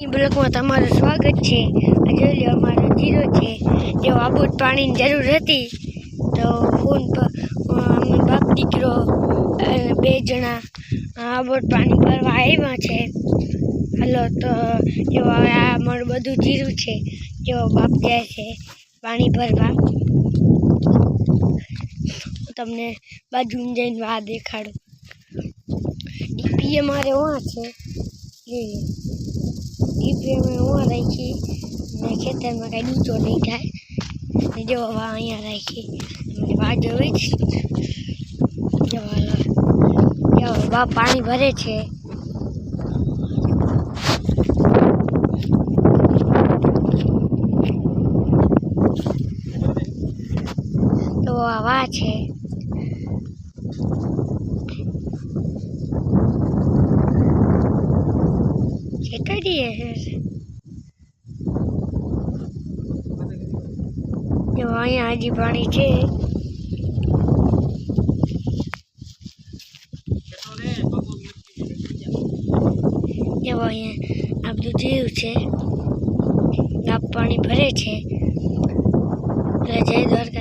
બ્લોકમાં તમારું સ્વાગત છે। જોઈ લો અમારો જીરો છે। જો આબોટ પાણીની જરૂર હતી તો ફોન પર અમે બાપ દીકરો બે જણા આબોટ પાણી ભરવા આવ્યા છે। હાલો તો જો હવે આ અમારું બધું જીરું છે। જો બાપ જાય છે પાણી ભરવા। તમને બાજુમાં જઈને આ દેખાડું। ડીપી અમારે વहाँ છે। ડીપી અમે વहाँ રાખી ને ખેતરમાં કાંઈ ડૂચો નહીં થાય। જો હવે અહીંયા રાખી વાજો જ જો બાપ પાણી ભરે છે। તો આ વા છે કરીએ જો અહીંયા હજી પાણી છે। જો અહીંયા આ બધું જીરું છે બાપ પાણી ભરે છે। જય દ્વારકા।